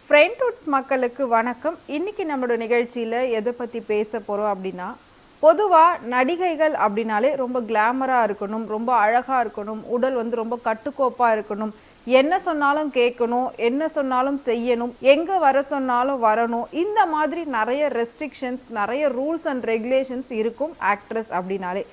ஃப்ரெண்ட்வுட்ஸ் மக்களுக்கு வணக்கம். இன்னைக்கு நம்மளோட நிகழ்ச்சியில் எதை பற்றி பேச போகிறோம் அப்படின்னா, பொதுவாக நடிகைகள் அப்படின்னாலே ரொம்ப கிளாமராக இருக்கணும், ரொம்ப அழகாக இருக்கணும், உடல் வந்து ரொம்ப கட்டுக்கோப்பாக இருக்கணும், என்ன சொன்னாலும் கேட்கணும், என்ன சொன்னாலும் செய்யணும், எங்கே வர சொன்னாலும் வரணும். இந்த மாதிரி நிறைய ரெஸ்ட்ரிக்ஷன்ஸ், நிறைய ரூல்ஸ் அண்ட் ரெகுலேஷன்ஸ் இருக்கும் ஆக்ட்ரஸ் அப்படின்னாலே.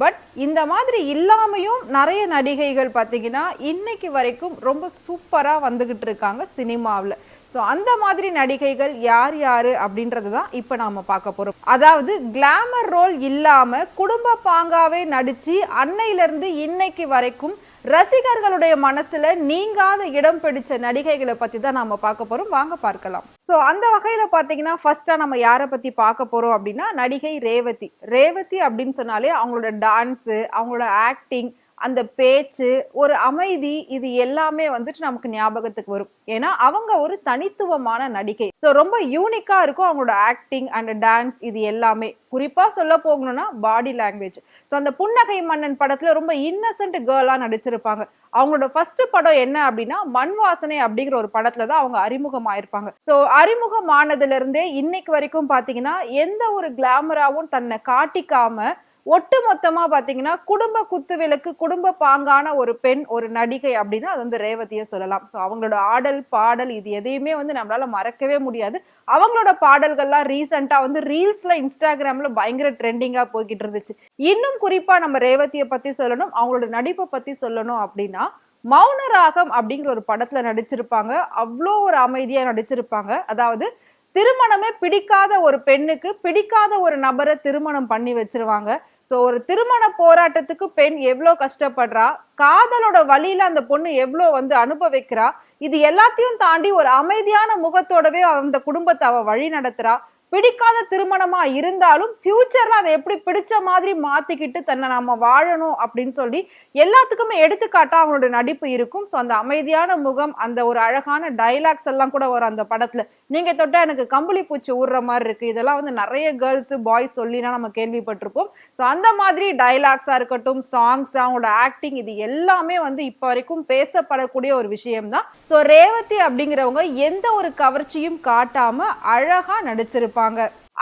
பட் இந்த மாதிரி இல்லாமையும் நிறைய நடிகைகள் பார்த்தீங்கன்னா இன்னைக்கு வரைக்கும் ரொம்ப சூப்பராக வந்துக்கிட்டு இருக்காங்க சினிமாவில். ஸோ அந்த மாதிரி நடிகைகள் யார் யார் அப்படின்றது தான் இப்போ நாம் பார்க்க போகிறோம். அதாவது கிளாமர் ரோல் இல்லாமல் குடும்ப பாங்காவே நடித்து அன்னையிலேருந்து இன்னைக்கு வரைக்கும் ரசிகர்களுடைய மனசுல நீங்காத இடம் பிடிச்ச நடிகைகளை பத்தி தான் நாம பார்க்க போறோம். வாங்க பார்க்கலாம். சோ அந்த வகையில பாத்தீங்கன்னா ஃபர்ஸ்டா நம்ம யாரை பத்தி பார்க்க போறோம் அப்படின்னா நடிகை ரேவதி. ரேவதி அப்படின்னு சொன்னாலே அவங்களோட டான்ஸ், அவங்களோட ஆக்டிங், அந்த பேச்சு, ஒரு அமைதி, இது எல்லாமே வந்துட்டு நமக்கு ஞாபகத்துக்கு வரும். ஏன்னா அவங்க ஒரு தனித்துவமான நடிகை. ஸோ ரொம்ப யூனிக்கா இருக்கும் அவங்களோட ஆக்டிங் அண்ட் டான்ஸ், இது எல்லாமே. குறிப்பா சொல்ல போகணும்னா பாடி லாங்குவேஜ். ஸோ அந்த புன்னகை மன்னன் படத்துல ரொம்ப இன்னசென்ட் கேர்ளா நடிச்சிருப்பாங்க. அவங்களோட ஃபர்ஸ்ட் படம் என்ன அப்படின்னா மண் வாசனை அப்படிங்கிற ஒரு படத்துல தான் அவங்க அறிமுகமாயிருப்பாங்க. ஸோ அறிமுகமானதுல இருந்தே இன்னைக்கு வரைக்கும் பாத்தீங்கன்னா எந்த ஒரு கிளாமராவும் தன்னை காட்டிக்காம ஒட்டு மொத்தமா பாத்தீங்கன்னா குடும்ப குத்துவிளக்கு, குடும்ப பாங்கான ஒரு பெண், ஒரு நடிகை அப்படின்னா அது வந்து ரேவதியை சொல்லலாம். ஸோ அவங்களோட ஆடல் பாடல் இது எதையுமே வந்து நம்மளால மறக்கவே முடியாது. அவங்களோட பாடல்கள்லாம் ரீசெண்டா வந்து ரீல்ஸ்ல இன்ஸ்டாகிராம்ல பயங்கர ட்ரெண்டிங்கா போய்கிட்டு இருந்துச்சு. இன்னும் குறிப்பா நம்ம ரேவதியை பத்தி சொல்லணும், அவங்களோட நடிப்பை பத்தி சொல்லணும் அப்படின்னா மௌனராகம் அப்படிங்கிற ஒரு படத்துல நடிச்சிருப்பாங்க. அவ்வளோ ஒரு அமைதியா நடிச்சிருப்பாங்க. அதாவது திருமணமே பிடிக்காத ஒரு பெண்ணுக்கு பிடிக்காத ஒரு நபரை திருமணம் பண்ணி வச்சிருவாங்க. ஸோ ஒரு திருமண போராட்டத்துக்கு பெண் எவ்வளோ கஷ்டப்படுறா, காதலோட வழியில அந்த பொண்ணு எவ்வளோ வந்து அனுபவிக்கிறா, இது எல்லாத்தையும் தாண்டி ஒரு அமைதியான முகத்தோடவே அந்த குடும்பத்தை அவ வழி நடத்துறா. பிடிக்காத திருமணமா இருந்தாலும் ஃபியூச்சர்ல அதை எப்படி பிடிச்ச மாதிரி மாத்திக்கிட்டு தன்னை நம்ம வாழணும் அப்படின்னு சொல்லி எல்லாத்துக்குமே எடுத்துக்காட்டா அவங்களோட நடிப்பு இருக்கும். ஸோ அந்த அமைதியான முகம், அந்த ஒரு அழகான டைலாக்ஸ் எல்லாம் கூட வரும் அந்த படத்துல. நீங்க தொட்டா எனக்கு கம்பளி பூச்சி ஊடுற மாதிரி இருக்கு, இதெல்லாம் வந்து நிறைய கேர்ள்ஸ் பாய்ஸ் சொல்லினா நம்ம கேள்விப்பட்டிருப்போம். ஸோ அந்த மாதிரி டைலாக்ஸா இருக்கட்டும், சாங்ஸ், அவங்களோட ஆக்டிங், இது எல்லாமே வந்து இப்ப வரைக்கும் பேசப்படக்கூடிய ஒரு விஷயம் தான். ஸோ ரேவதி அப்படிங்கிறவங்க எந்த ஒரு கவர்ச்சியும் காட்டாம அழகா நடிச்சிருப்பாங்க.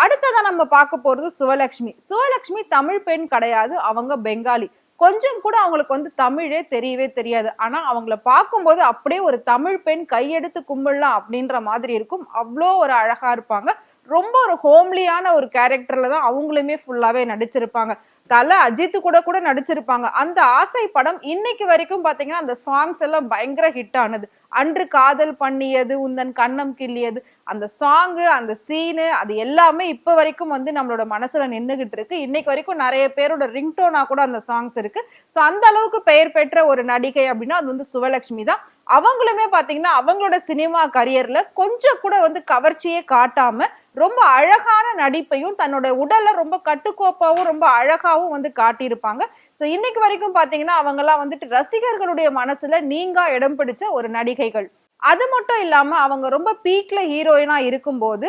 அடுத்ததா நம்ம பார்க்க போறது சுவலட்சுமி. சுவலட்சுமி தமிழ் பெண் கிடையாது, அவங்க பெங்காலி. கொஞ்சம் கூட அவங்களுக்கு வந்து தமிழே தெரியவே தெரியாது. ஆனா அவங்கள பார்க்கும்போது அப்படியே ஒரு தமிழ் பெண் கையெடுத்து கும்பிடலாம் அப்படின்ற மாதிரி இருக்கும். அவ்வளோ ஒரு அழகா இருப்பாங்க. ரொம்ப ஒரு ஹோம்லியான ஒரு கேரக்டர்ல தான் அவங்களுமே ஃபுல்லாவே நடிச்சிருப்பாங்க. தல அஜித் கூட நடிச்சிருப்பாங்க. அந்த ஆசை படம் இன்னைக்கு வரைக்கும் பாத்தீங்கன்னா அந்த சாங்ஸ் எல்லாம் பயங்கர ஹிட் ஆனது. அன்று காதல் பண்ணியது உந்தன் கண்ணம் கிள்ளியது, அந்த சாங்கு, அந்த சீனு, அது எல்லாமே இப்ப வரைக்கும் வந்து நம்மளோட மனசுல நின்றுகிட்டு இருக்கு. இன்னைக்கு வரைக்கும் நிறைய பேரோட ரிங்டோனா கூட அந்த சாங்ஸ் இருக்கு. ஸோ அந்த அளவுக்கு பெயர் பெற்ற ஒரு நடிகை அப்படின்னா அது வந்து சுவலட்சுமி தான். அவங்களுமே பாத்தீங்கன்னா அவங்களோட சினிமா கரியர்ல கொஞ்சம் கூட வந்து கவர்ச்சியே காட்டாம ரொம்ப அழகான நடிப்பையும் தன்னோட உடல்ல ரொம்ப கட்டுக்கோப்பாவும் ரொம்ப அழகாவும் வந்து காட்டியிருப்பாங்க. ஸோ இன்னைக்கு வரைக்கும் பாத்தீங்கன்னா அவங்கெல்லாம் வந்துட்டு ரசிகர்களுடைய மனசுல நீங்கா இடம் பிடிச்ச ஒரு நடிகைகள். அது மட்டும் இல்லாம அவங்க ரொம்ப பீக்ல ஹீரோயினா இருக்கும்போது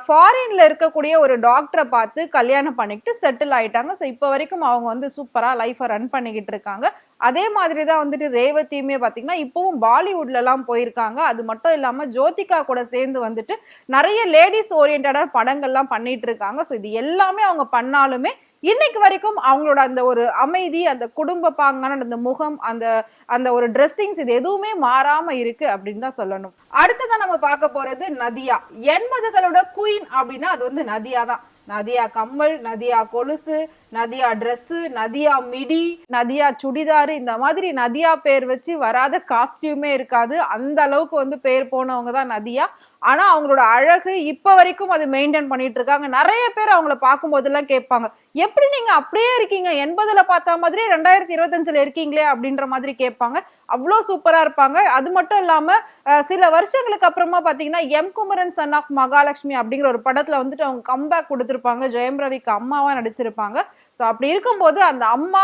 ஃபாரின்ல இருக்கக்கூடிய ஒரு டாக்டரை பார்த்து கல்யாணம் பண்ணிக்கிட்டு செட்டில் ஆயிட்டாங்க. ஸோ இப்போ வரைக்கும் அவங்க வந்து சூப்பரா லைஃபை ரன் பண்ணிக்கிட்டு இருக்காங்க. அதே மாதிரி தான் வந்துட்டு ரேவதியுமே பார்த்தீங்கன்னா இப்பவும் பாலிவுட்ல எல்லாம் போயிருக்காங்க. அது மட்டும் இல்லாம ஜோதிகா கூட சேர்ந்து வந்துட்டு நிறைய லேடிஸ் ஓரியன்டா படங்கள்லாம் பண்ணிட்டு இருக்காங்க. ஸோ இது எல்லாமே அவங்க பண்ணாலுமே இன்னைக்கு வரைக்கும் அவங்களோட அந்த ஒரு அமைதி, அந்த குடும்ப பாங்கான அந்த முகம், அந்த அந்த ஒரு ட்ரெஸ்ஸிங்ஸ், இது எதுவுமே மாறாம இருக்கு அப்படின்னு தான் சொல்லணும். அடுத்ததான் நம்ம பார்க்க போறது நதியா. 80களோட குயின் அப்படின்னா அது வந்து நதியா தான். நதியா கம்மல், நதியா கொலுசு, நதியா ட்ரெஸ், நதியா மிடி, நதியா சுடிதாரு, இந்த மாதிரி நதியா பேர் வச்சு வராத காஸ்டியூமே இருக்காது. அந்த அளவுக்கு வந்து பேர் போனவங்க தான் நதியா. ஆனா அவங்களோட அழகு இப்ப வரைக்கும் அது மெயின்டைன் பண்ணிட்டு இருக்காங்க. நிறைய பேர் அவங்கள பார்க்கும் போதெல்லாம் கேட்பாங்க, எப்படி நீங்க அப்படியே இருக்கீங்க, 80ல பார்த்த மாதிரி 2025ல இருக்கீங்களே அப்படின்ற மாதிரி கேட்பாங்க. அவ்வளோ சூப்பரா இருப்பாங்க. அது மட்டும் இல்லாம சில வருஷங்களுக்கு அப்புறமா பாத்தீங்கன்னா M Kumaran son of Mahalakshmi அப்படிங்கிற ஒரு படத்துல வந்துட்டு அவங்க கம்பேக் கொடுத்திருப்பாங்க. ஜெயம் ரவிக்கு அம்மாவா நடிச்சிருப்பாங்க. ஸோ அப்படி இருக்கும்போது அந்த அம்மா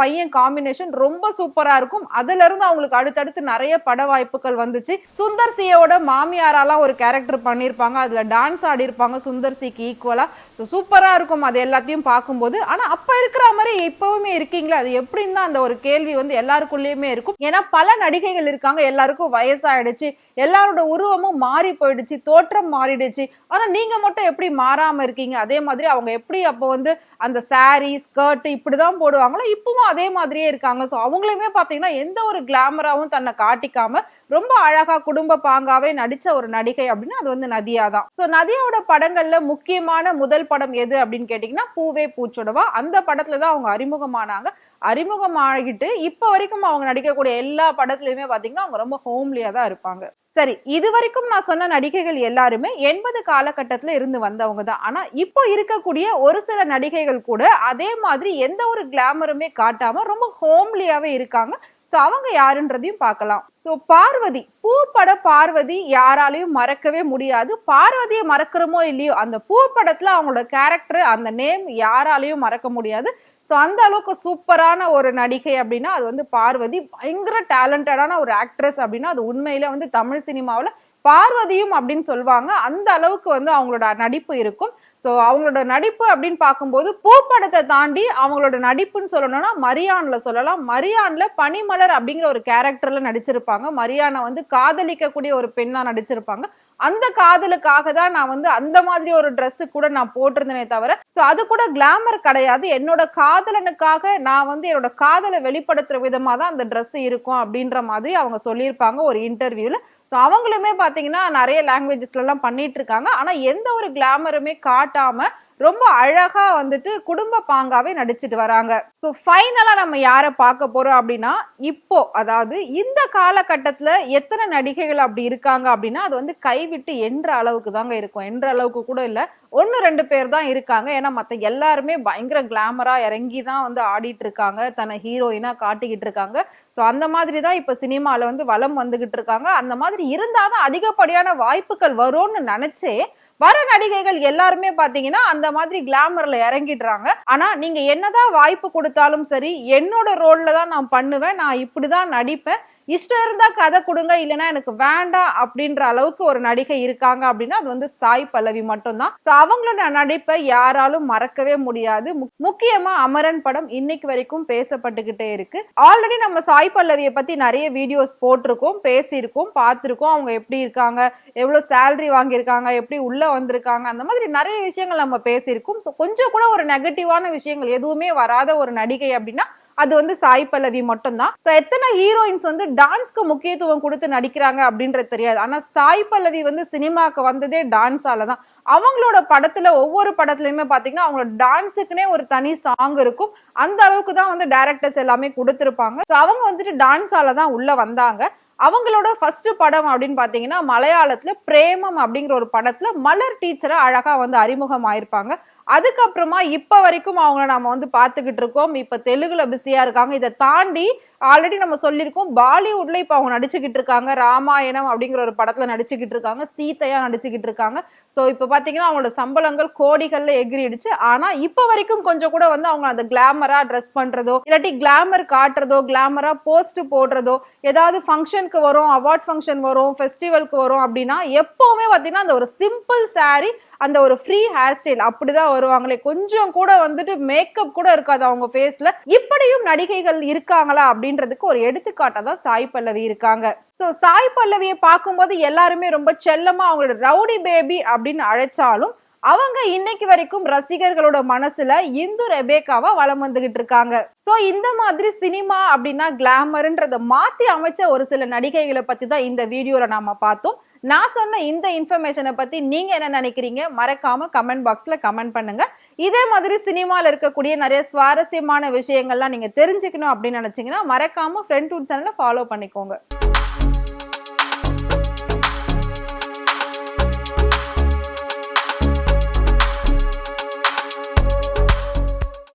பையன் காம்பினேஷன் ரொம்ப சூப்பரா இருக்கும். அதுல இருந்து அவங்களுக்கு அடுத்தடுத்து நிறைய பட வாய்ப்புகள் வந்துச்சு. சுந்தர் சியோட மாமியாராலாம் ஒரு கேரக்டர் பண்ணியிருப்பாங்க, அதுல டான்ஸ் ஆடி இருப்பாங்க சுந்தர் சிக்கு ஈக்குவலா. ஸோ சூப்பரா இருக்கும் அது எல்லாத்தையும் பார்க்கும்போது. ஆனா அப்ப இருக்கிற மாதிரி இப்பவுமே இருக்கீங்களா, அது எப்படின்னு அந்த ஒரு கேள்வி வந்து எல்லாருக்குள்ளேயுமே இருக்கும். ஏன்னா பல நடிகைகள் இருக்காங்க, எல்லாருக்கும் வயசாயிடுச்சு, எல்லாரோட உருவமும் மாறி போயிடுச்சு, தோற்றம் மாறிடுச்சு. ஆனா நீங்க மட்டும் எப்படி மாறாம இருக்கீங்க? அதே மாதிரி அவங்க எப்படி அப்போ வந்து அந்த சாரி ஸ்கர்ட் இப்படிதான் போடுவாங்களோ இப்பவும் அதே மாதிரியே இருக்காங்க. ஸோ அவங்களையுமே பார்த்தீங்கன்னா எந்த ஒரு கிளாமராவும் தன்னை காட்டிக்காம ரொம்ப அழகா குடும்ப பாங்காவே நடிச்ச ஒரு நடிகை அப்படின்னா அது வந்து நதியா தான். ஸோ நதியாவோட படங்கள்ல முக்கியமான முதல் படம் எது அப்படின்னு கேட்டீங்கன்னா பூவே பூச்சொடவா. அந்த படத்துல தான் அவங்க அறிமுகமானாங்க. அறிமுகமாகிட்டு இப்ப வரைக்கும் அவங்க நடிக்கக்கூடிய எல்லா படத்துலயுமே பாத்தீங்கன்னா அவங்க ரொம்ப ஹோம்லியா தான் இருப்பாங்க. சரி, இது வரைக்கும் நான் சொன்ன நடிகைகள் எல்லாருமே 80 காலகட்டத்துல இருந்து வந்தவங்க தான். ஆனா இப்போ இருக்கக்கூடிய ஒரு சில நடிகைகள் கூட அதே மாதிரி எந்த ஒரு கிளாமருமே காட்டாம ரொம்ப ஹோம்லியாவே இருக்காங்க. சோ அவங்க யாருன்றதையும் பார்க்கலாம். சோ பார்வதி, பூ பட பார்வதி யாராலையும் மறக்கவே முடியாது. பார்வதியை மறக்கிறோமோ இல்லையோ அந்த பூ படத்துல அவங்களோட கேரக்டர் அந்த நேம் யாராலையும் மறக்க முடியாது. சோ அந்த அளவுக்கு சூப்பரான ஒரு நடிகை அப்படின்னா அது வந்து பார்வதி. பயங்கர டேலண்டடான ஒரு ஆக்ட்ரஸ் அப்படின்னா அது உண்மையில வந்து தமிழ் சினிமாவில் பார்வதியும் அப்படின்னு சொல்லுவாங்க. அந்த அளவுக்கு வந்து அவங்களோட நடிப்பு இருக்கும். ஸோ அவங்களோட நடிப்பு அப்படின்னு பார்க்கும்போது பூப்படத்தை தாண்டி அவங்களோட நடிப்புன்னு சொல்லணும்னா மரியான்ல சொல்லலாம். மரியான்ல பனிமலர் அப்படிங்கிற ஒரு கேரக்டர்ல நடிச்சிருப்பாங்க. மரியானை வந்து காதலிக்கக்கூடிய ஒரு பெண்ணா நடிச்சிருப்பாங்க. அந்த காதலுக்காக தான் நான் வந்து அந்த மாதிரி ஒரு ட்ரெஸ் கூட நான் போட்டிருந்தேனே தவிர ஸோ அது கூட கிளாமர் கிடையாது. என்னோட காதலனுக்காக நான் வந்து என்னோட காதலை வெளிப்படுத்துற விதமா தான் அந்த ட்ரெஸ் இருக்கும் அப்படின்ற மாதிரி அவங்க சொல்லியிருப்பாங்க ஒரு இன்டர்வியூல. ஸோ அவங்களுமே பார்த்தீங்கன்னா நிறைய லாங்குவேஜஸ்ல எல்லாம் பண்ணிட்டு இருக்காங்க. ஆனா எந்த ஒரு கிளாமருமே காட்டாம ரொம்ப அழகா வந்துட்டு குடும்ப பாங்காவே நடிச்சிட்டு வராங்க. ஸோ ஃபைனலா நம்ம யாரை பார்க்க போறோம் அப்படின்னா இப்போ அதாவது இந்த காலகட்டத்துல எத்தனை நடிகைகள் அப்படி இருக்காங்க அப்படின்னா அது வந்து கைவிட்டு என்ற அளவுக்கு தாங்க இருக்கும். என்ற அளவுக்கு கூட இல்லை, 1-2 பேர் தான் இருக்காங்க. ஏன்னா மற்ற எல்லாருமே பயங்கர கிளாமரா இறங்கி தான் வந்து ஆடிட்டு இருக்காங்க, தன்னை ஹீரோயினா காட்டிக்கிட்டு இருக்காங்க. ஸோ அந்த மாதிரி தான் இப்போ சினிமாவில் வந்து வலம் வந்துகிட்டு இருக்காங்க. அந்த மாதிரி இருந்தாதான் அதிகப்படியான வாய்ப்புகள் வரும்னு நினைச்சே வர நடிகைகள் எல்லாருமே பாத்தீங்கன்னா அந்த மாதிரி கிளாமர்ல இறங்கிடுறாங்க. ஆனா நீங்க என்னதான் வாய்ப்பு கொடுத்தாலும் சரி, என்னோட ரோல்ல தான் நான் பண்ணுவேன், நான் இப்படிதான் நடிப்பேன், இஷ்டம் இருந்தா கதை கொடுங்க, இல்லைன்னா எனக்கு வேண்டாம் அப்படின்ற அளவுக்கு ஒரு நடிகை இருக்காங்க அப்படின்னா அது வந்து சாய் பல்லவி மட்டும்தான். சோ அவங்களோட நடிப்பை யாராலும் மறக்கவே முடியாது. முக்கியமா அமரன் படம் இன்னைக்கு வரைக்கும் பேசப்பட்டுக்கிட்டே இருக்கு. ஆல்ரெடி நம்ம சாய் பல்லவியை பத்தி நிறைய வீடியோஸ் போட்டிருக்கோம், பேசியிருக்கோம், பார்த்திருக்கோம். அவங்க எப்படி இருக்காங்க, எவ்வளவு சேலரி வாங்கியிருக்காங்க, எப்படி உள்ள வந்திருக்காங்க, அந்த மாதிரி நிறைய விஷயங்கள் நம்ம பேசியிருக்கோம். ஸோ கொஞ்சம் கூட ஒரு நெகட்டிவான விஷயங்கள் எதுவுமே வராத ஒரு நடிகை அப்படின்னா அது வந்து சாய் பல்லவி மட்டும்தான். ஸோ எத்தனை ஹீரோயின்ஸ் வந்து டான்ஸ்க்கு முக்கியத்துவம் கொடுத்து நடிக்கிறாங்க அப்படின்றது தெரியாது. ஆனா சாய் பல்லவி வந்து சினிமாக்கு வந்ததே டான்ஸால தான். அவங்களோட படத்துல ஒவ்வொரு படத்துலயுமே பாத்தீங்கன்னா அவங்களோட டான்ஸுக்குன்னே ஒரு தனி சாங் இருக்கும். அந்த அளவுக்கு தான் வந்து டைரக்டர்ஸ் எல்லாமே கொடுத்திருப்பாங்க. ஸோ அவங்க வந்துட்டு டான்ஸால தான் உள்ள வந்தாங்க. அவங்களோட ஃபர்ஸ்ட் படம் அப்படின்னு பாத்தீங்கன்னா மலையாளத்துல பிரேமம் அப்படிங்கிற ஒரு படத்துல மலர் டீச்சரை அழகா வந்து அறிமுகம் ஆயிருப்பாங்க. அதுக்கப்புறமா இப்ப வரைக்கும் அவங்கள நாம வந்து பாத்துக்கிட்டு இருக்கோம். இப்ப தெலுங்குல பிஸியா இருக்காங்க. இதை தாண்டி ஆல்ரெடி நம்ம சொல்லியிருக்கோம் பாலிவுட்ல இப்ப அவங்க நடிச்சுக்கிட்டு இருக்காங்க. ராமாயணம் அப்படிங்கிற ஒரு படத்துல நடிச்சுக்கிட்டு இருக்காங்க, சீதையா நடிச்சுக்கிட்டு இருக்காங்க. சோ இப்ப பாத்தீங்கன்னா அவங்களோட சம்பளங்கள் கோடிகள்ல எகிரிடுச்சு. ஆனா இப்ப வரைக்கும் கொஞ்சம் கூட வந்து அவங்க அந்த கிளாமரா ட்ரெஸ் பண்றதோ இல்லாட்டி கிளாமர் காட்டுறதோ கிளாமரா போஸ்ட் போடுறதோ ஏதாவது ஃபங்க்ஷனுக்கு வரும், அவார்ட் ஃபங்க்ஷன் வரும், ஃபெஸ்டிவலுக்கு வரும் அப்படின்னா எப்பவுமே பாத்தீங்கன்னா அந்த ஒரு சிம்பிள் சாரி, அந்த ஒரு ஃப்ரீ ஹேர் ஸ்டைல் அப்படிதான் வருவாங்களே. கொஞ்சம் கூட வந்துட்டு மேக்கப் கூட இருக்காது அவங்க ஃபேஸ்ல. இப்படியும் நடிகைகள் இருக்காங்களா அப்படின்றதுக்கு ஒரு எடுத்துக்காட்டா தான் சாய் பல்லவி இருக்காங்க. சோ சாய் பல்லவியை பார்க்கும்போது எல்லாருமே ரொம்ப செல்லமா அவங்களோட ரவுடி பேபி அப்படின்னு அழைச்சாலும் அவங்க இன்னைக்கு வரைக்கும் ரசிகர்களோட மனசுல இந்து ரெபேக்காவா வலம் வந்துகிட்டு இருக்காங்க. சோ இந்த மாதிரி சினிமா அப்படின்னா கிளாமர்ன்றத மாத்தி அமைச்ச ஒரு சில நடிகைகளை பத்தி தான் இந்த வீடியோல நாம பார்த்தோம். நான் சொன்ன இந்த இன்ஃபர்மேஷனை பத்தி நீங்க என்ன நினைக்கிறீங்க? மறக்காம கமெண்ட் பாக்ஸ்ல கமெண்ட் பண்ணுங்க. இதே மாதிரி சினிமால இருக்கக்கூடிய நிறைய சுவாரஸ்யமான விஷயங்கள்லாம் நீங்க தெரிஞ்சுக்கணும் அப்படின்னு நினைச்சீங்கன்னா மறக்காம ஃப்ரெண்ட் டூட் சேனலை ஃபாலோ பண்ணிக்கோங்க.